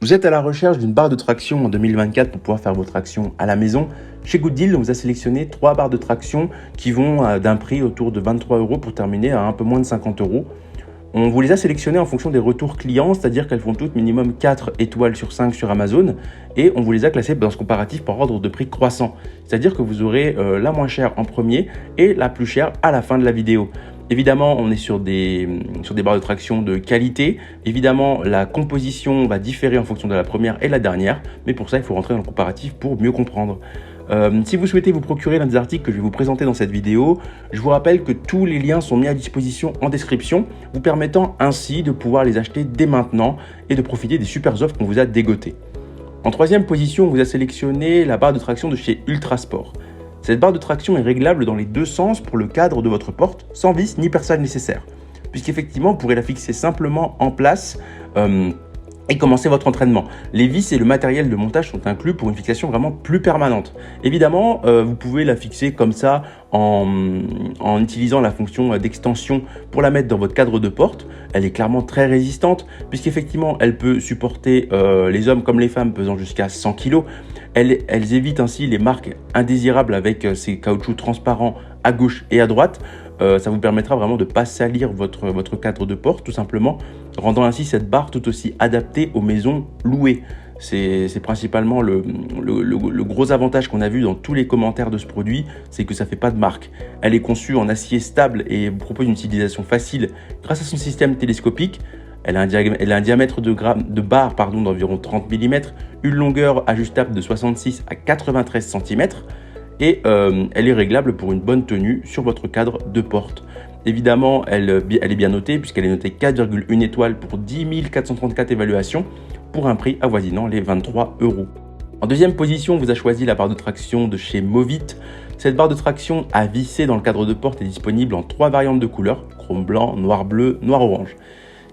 Vous êtes à la recherche d'une barre de traction en 2024 pour pouvoir faire vos tractions à la maison. Chez Gooddeal, on vous a sélectionné 3 barres de traction qui vont d'un prix autour de 23 € pour terminer à un peu moins de 50 €. On vous les a sélectionnées en fonction des retours clients, c'est-à-dire qu'elles font toutes minimum 4 étoiles sur 5 sur Amazon et on vous les a classées dans ce comparatif par ordre de prix croissant. C'est-à-dire que vous aurez la moins chère en premier et la plus chère à la fin de la vidéo. Évidemment, on est sur des barres de traction de qualité. Évidemment, la composition va différer en fonction de la première et la dernière. Mais pour ça, il faut rentrer dans le comparatif pour mieux comprendre. Si vous souhaitez vous procurer l'un des articles que je vais vous présenter dans cette vidéo, je vous rappelle que tous les liens sont mis à disposition en description, vous permettant ainsi de pouvoir les acheter dès maintenant et de profiter des super offres qu'on vous a dégotées. En troisième position, on vous a sélectionné la barre de traction de chez Ultrasport. Cette barre de traction est réglable dans les deux sens pour le cadre de votre porte, sans vis ni perçage nécessaire. Puisqu'effectivement, vous pourrez la fixer simplement en place et commencer votre entraînement. Les vis et le matériel de montage sont inclus pour une fixation vraiment plus permanente. Évidemment, vous pouvez la fixer comme ça en utilisant la fonction d'extension pour la mettre dans votre cadre de porte. Elle est clairement très résistante puisqu'effectivement, elle peut supporter les hommes comme les femmes pesant jusqu'à 100 kg. Elles évitent ainsi les marques indésirables avec ces caoutchoucs transparents à gauche et à droite. Ça vous permettra vraiment de ne pas salir votre cadre de porte tout simplement, rendant ainsi cette barre tout aussi adaptée aux maisons louées. C'est principalement le gros avantage qu'on a vu dans tous les commentaires de ce produit, c'est que ça ne fait pas de marque. Elle est conçue en acier stable et vous propose une utilisation facile grâce à son système télescopique. Elle a un diamètre de barre d'environ 30 mm, une longueur ajustable de 66 à 93 cm et elle est réglable pour une bonne tenue sur votre cadre de porte. Évidemment, elle est bien notée puisqu'elle est notée 4,1 étoiles pour 10 434 évaluations pour un prix avoisinant les 23 €. En deuxième position, on vous a choisi la barre de traction de chez Movit. Cette barre de traction à visser dans le cadre de porte est disponible en 3 variantes de couleurs, chrome blanc, noir bleu, noir orange.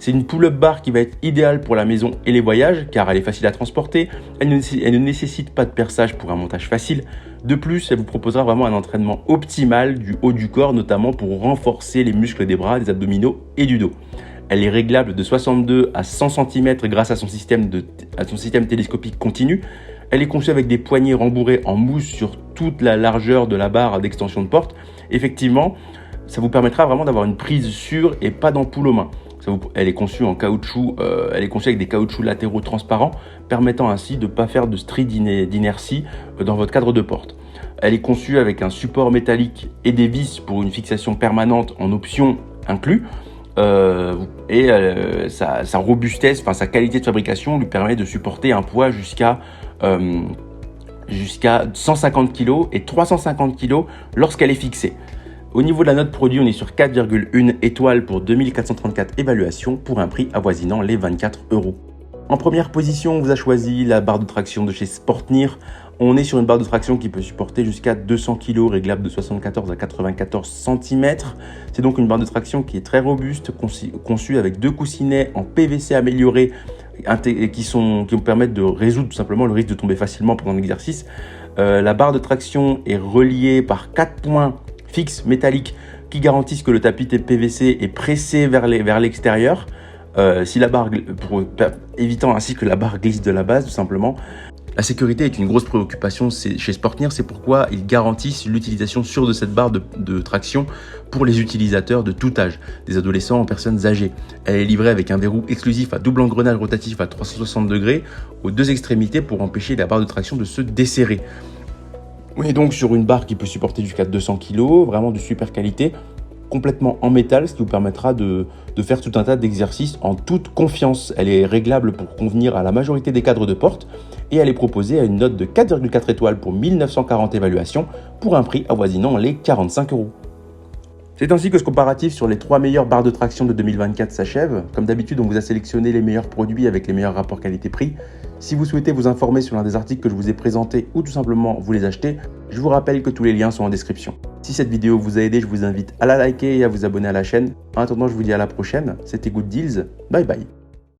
C'est une pull-up bar qui va être idéale pour la maison et les voyages car elle est facile à transporter, elle ne nécessite pas de perçage pour un montage facile. De plus, elle vous proposera vraiment un entraînement optimal du haut du corps, notamment pour renforcer les muscles des bras, des abdominaux et du dos. Elle est réglable de 62 à 100 cm grâce à son système télescopique continu. Elle est conçue avec des poignées rembourrées en mousse sur toute la largeur de la barre d'extension de porte. Effectivement, ça vous permettra vraiment d'avoir une prise sûre et pas d'ampoule aux mains. Elle est conçue en caoutchouc, elle est conçue avec des caoutchoucs latéraux transparents, permettant ainsi de ne pas faire de strie d'inertie dans votre cadre de porte. Elle est conçue avec un support métallique et des vis pour une fixation permanente en option inclus. Sa robustesse, sa qualité de fabrication lui permet de supporter un poids jusqu'à 150 kg et 350 kg lorsqu'elle est fixée. Au niveau de la note produit, on est sur 4,1 étoiles pour 2434 évaluations pour un prix avoisinant les 24 €. En première position, on vous a choisi la barre de traction de chez Sportnir. On est sur une barre de traction qui peut supporter jusqu'à 200 kg, réglable de 74 à 94 cm. C'est donc une barre de traction qui est très robuste, conçue avec 2 coussinets en PVC améliorés qui vous permettent de résoudre tout simplement le risque de tomber facilement pendant l'exercice. La barre de traction est reliée par 4 points fixes métalliques qui garantissent que le tapis PVC est pressé vers l'extérieur, évitant ainsi que la barre glisse de la base tout simplement. La sécurité est une grosse préoccupation chez Sportnir, c'est pourquoi ils garantissent l'utilisation sûre de cette barre de traction pour les utilisateurs de tout âge, des adolescents aux personnes âgées. Elle est livrée avec un verrou exclusif à double engrenage rotatif à 360 degrés aux 2 extrémités pour empêcher la barre de traction de se desserrer. On est donc sur une barre qui peut supporter jusqu'à 200 kg, vraiment de super qualité, complètement en métal, ce qui vous permettra de faire tout un tas d'exercices en toute confiance. Elle est réglable pour convenir à la majorité des cadres de porte et elle est proposée à une note de 4,4 étoiles pour 1940 évaluations pour un prix avoisinant les 45 €. C'est ainsi que ce comparatif sur les 3 meilleures barres de traction de 2024 s'achève. Comme d'habitude, on vous a sélectionné les meilleurs produits avec les meilleurs rapports qualité-prix. Si vous souhaitez vous informer sur l'un des articles que je vous ai présentés ou tout simplement vous les acheter, je vous rappelle que tous les liens sont en description. Si cette vidéo vous a aidé, je vous invite à la liker et à vous abonner à la chaîne. En attendant, je vous dis à la prochaine. C'était Gooddeals. Bye bye.